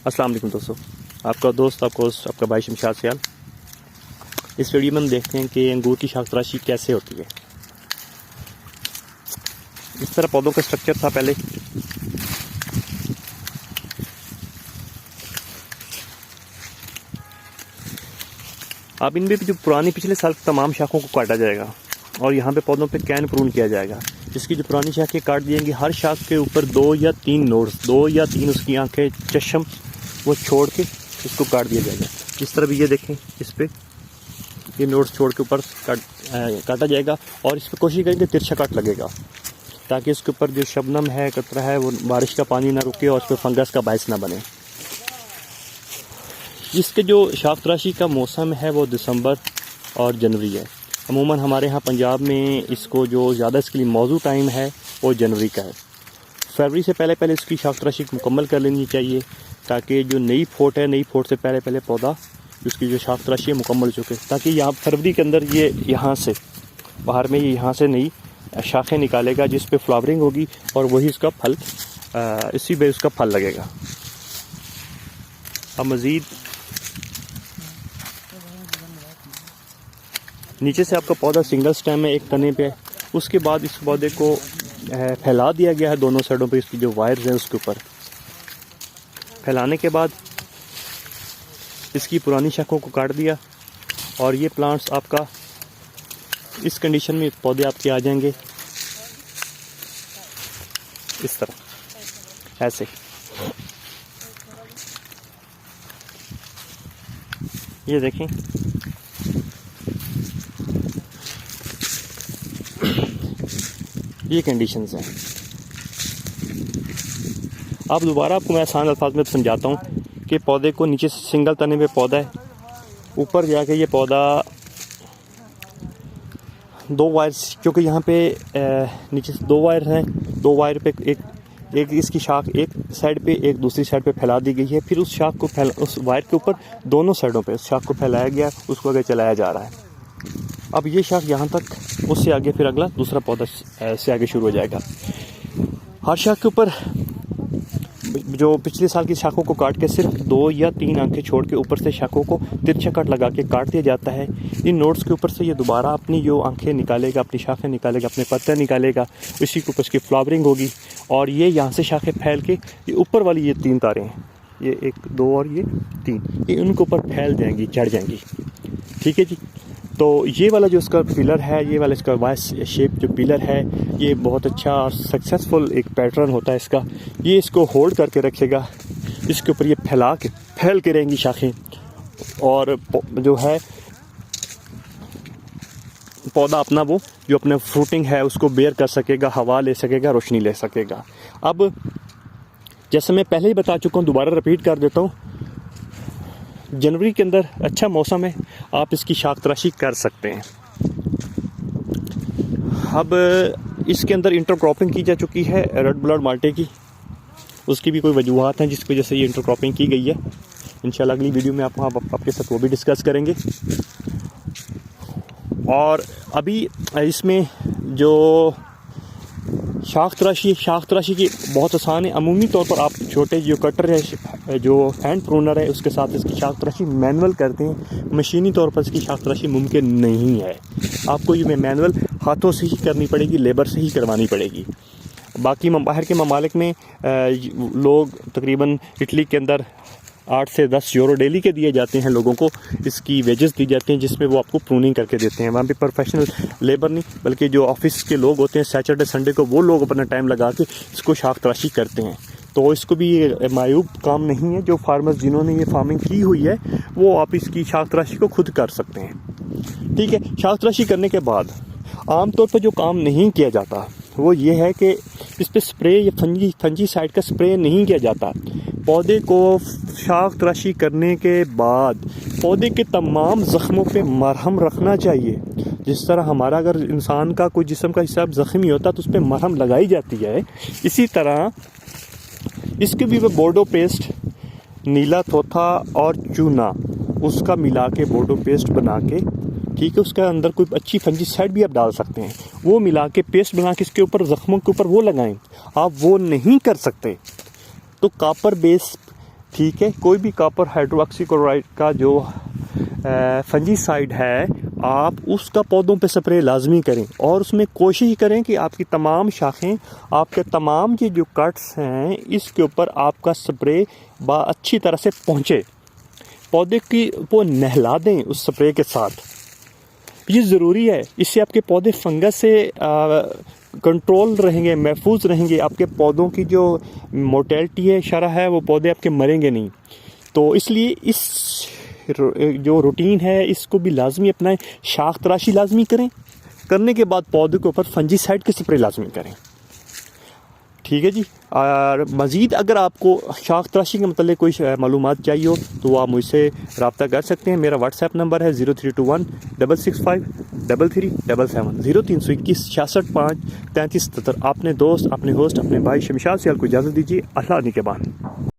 अस्सलाम वालेकुम दोस्तों, आपका दोस्त आपका भाई शमशाद सियाल। इस वीडियो में हम देखते हैं कि अंगूर की शाख तराशी कैसे होती है। इस तरह पौधों का स्ट्रक्चर था पहले। अब इनमें भी जो पुरानी पिछले साल की तमाम शाखों को काटा जाएगा और यहाँ पे पौधों पे कैन प्रून किया जाएगा, जिसकी जो पुरानी शाखें काट दी जाएंगी। हर शाख के ऊपर 2 या 3 नोड्स, 2 या 3 उसकी आंखें चश्म वो छोड़ के इसको काट दिया जाएगा। इस तरह भी ये देखें, इस पे ये नोड्स छोड़ के ऊपर काटा जाएगा और इस पर कोशिश करेंगे तिरछा काट लगेगा, ताकि इसके ऊपर जो शबनम है, कतरा है, वो बारिश का पानी ना रुके और उस पर फंगस का बायस ना बने। इसके जो शाख तराशी का मौसम है वो दिसंबर और जनवरी है। अमूमन हमारे यहाँ पंजाब में इसको जो ज़्यादा इसके लिए मौजू टाइम है वो जनवरी का है। फरवरी से पहले इसकी शाख तराशी मुकम्मल कर लेनी चाहिए, ताकि जो नई फोट है, नई फोट से पहले पौधा उसकी जो शाख तराशी है मुकम्मल हो चुके, ताकि यहाँ फरवरी के अंदर ये यहाँ से बाहर में यहाँ से नई शाखें निकालेगा, जिस पे फ्लावरिंग होगी और वही उसका फल, इसी पे उसका फल लगेगा। अब मज़ीद नीचे से आपका पौधा सिंगल स्टेम है, एक तने पे। उसके बाद इस पौधे को फैला दिया गया है दोनों साइडों पे, इसकी जो वायर्स हैं उसके ऊपर। फैलाने के बाद इसकी पुरानी शाखों को काट दिया और ये प्लांट्स आपका इस कंडीशन में पौधे आपके आ जाएंगे इस तरह, ऐसे। ये देखें, ये कंडीशंस हैं। अब दोबारा आपको मैं आसान अल्फाज में समझाता हूँ कि पौधे को नीचे से सिंगल तने पे पौधा है, ऊपर जाके ये पौधा 2 वायर्स, क्योंकि यहाँ पे नीचे से 2 वायर हैं, 2 वायर पे एक इसकी शाख एक साइड पे, एक दूसरी साइड पे फैला दी गई है। फिर उस शाख को उस वायर के ऊपर दोनों साइडों पे उस शाख को फैलाया गया, उसको आगे चलाया जा रहा है। अब ये शाख यहाँ तक, उससे आगे फिर अगला दूसरा पौधा से आगे शुरू हो जाएगा। हर शाख के ऊपर जो पिछले साल की शाखों को काट के सिर्फ 2 या 3 आंखें छोड़ के ऊपर से शाखों को तिरछा कट लगा के काट दिया जाता है। इन नोड्स के ऊपर से ये दोबारा अपनी जो आंखें निकालेगा, अपनी शाखें निकालेगा, अपने पत्ते निकालेगा, इसी के ऊपर उसकी फ्लावरिंग होगी और ये यहाँ से शाखें फैल के ये ऊपर वाली ये 3 तारें हैं, ये 1 2 और ये 3, ये उनके ऊपर फैल जाएंगी, चढ़ जाएंगी। ठीक है जी। तो ये वाला जो इसका पिलर है, ये वाला इसका वाइस शेप जो पिलर है, ये बहुत अच्छा और सक्सेसफुल एक पैटर्न होता है इसका। ये इसको होल्ड करके रखेगा, इसके ऊपर ये फैल के रहेंगी शाखें और जो है पौधा अपना वो जो अपने फ्रूटिंग है उसको बेयर कर सकेगा, हवा ले सकेगा, रोशनी ले सकेगा। अब जैसे मैं पहले ही बता चुका हूँ, दोबारा रिपीट कर देता हूँ, जनवरी के अंदर अच्छा मौसम है, आप इसकी शाख तराशी कर सकते हैं। अब इसके अंदर इंटरक्रॉपिंग की जा चुकी है रेड ब्लड माल्टे की, उसकी भी कोई वजूहात हैं जिसकी वजह से ये इंटरक्रॉपिंग की गई है। इंशाल्लाह अगली वीडियो में आपके साथ वो भी डिस्कस करेंगे। और अभी इसमें जो शाख तराशी की बहुत आसान है। अमूमी तौर पर आप छोटे जो कटर है, जो हैंड प्रूनर है, उसके साथ इसकी शाख तराशी मैनुअल करते हैं। मशीनी तौर पर इसकी शाख तराशी मुमकिन नहीं है, आपको ये मैनुअल हाथों से ही करनी पड़ेगी, लेबर से ही करवानी पड़ेगी। बाकी बाहर के ममालिक में लोग तकरीबन इटली के अंदर 8 से 10 यूरो डेली के दिए जाते हैं लोगों को, इसकी वेजेस दी जाती हैं, जिसमें वो आपको प्रूनिंग करके देते हैं। वहाँ पे प्रोफेशनल लेबर नहीं, बल्कि जो ऑफिस के लोग होते हैं सैटरडे संडे को, वो लोग अपना टाइम लगा के इसको शाख तराशी करते हैं। तो इसको भी ये मायूब काम नहीं है। जो फार्मर्स जिन्होंने ये फार्मिंग की हुई है वो आप इसकी शाख तराशी को खुद कर सकते हैं। ठीक है। शाख तराशी करने के बाद आमतौर पर जो काम नहीं किया जाता वो ये है कि इस पर स्प्रे या फंजीसाइड का स्प्रे नहीं किया जाता। पौधे को शाख तराशी करने के बाद पौधे के तमाम ज़ख्मों पे मरहम रखना चाहिए। जिस तरह हमारा अगर इंसान का कोई जिस्म का हिस्सा ज़ख्मी होता तो उस पर मरहम लगाई जाती है, इसी तरह इसके भी वो बोर्डो पेस्ट, नीला थोथा और चूना, उसका मिला के बोर्डो पेस्ट बना के, ठीक है, उसके अंदर कोई अच्छी फंजीसाइड भी आप डाल सकते हैं, वो मिला के पेस्ट बना के इसके ऊपर ज़ख्मों के ऊपर वो लगाएं। आप वो नहीं कर सकते तो कापर बेस ठीक है। कोई भी कॉपर हाइड्रोक्सीक्लोराइड का जो फंजीसाइड है आप उसका पौधों पे स्प्रे लाजमी करें, और उसमें कोशिश करें कि आपकी तमाम शाखें, आपके तमाम ये जो कट्स हैं इसके ऊपर आपका स्प्रे अच्छी तरह से पहुँचे। पौधे की वो नहला दें उस स्प्रे के साथ, ये ज़रूरी है। इससे आपके पौधे फंगस से कंट्रोल रहेंगे, महफूज रहेंगे। आपके पौधों की जो मोर्टेलिटी है, शरह है, वो पौधे आपके मरेंगे नहीं। तो इसलिए इस जो रूटीन है इसको भी लाजमी अपनाएं। शाख तराशी लाजमी करें, करने के बाद पौधे के ऊपर फंजीसाइड की स्प्रे लाजमी करें। ठीक है जी। और मज़ीद अगर आपको शाख तराशी के मतलब कोई मालूमात चाहिए हो तो आप मुझसे रब्ता कर सकते हैं। मेरा व्हाट्सएप नंबर है 0321 665 3377 0321 66 5 33 77। अपने दोस्त, अपने होस्ट, अपने भाई शमशाद सियाल को इजाज़त दीजिए। अल्लाह निगहबान।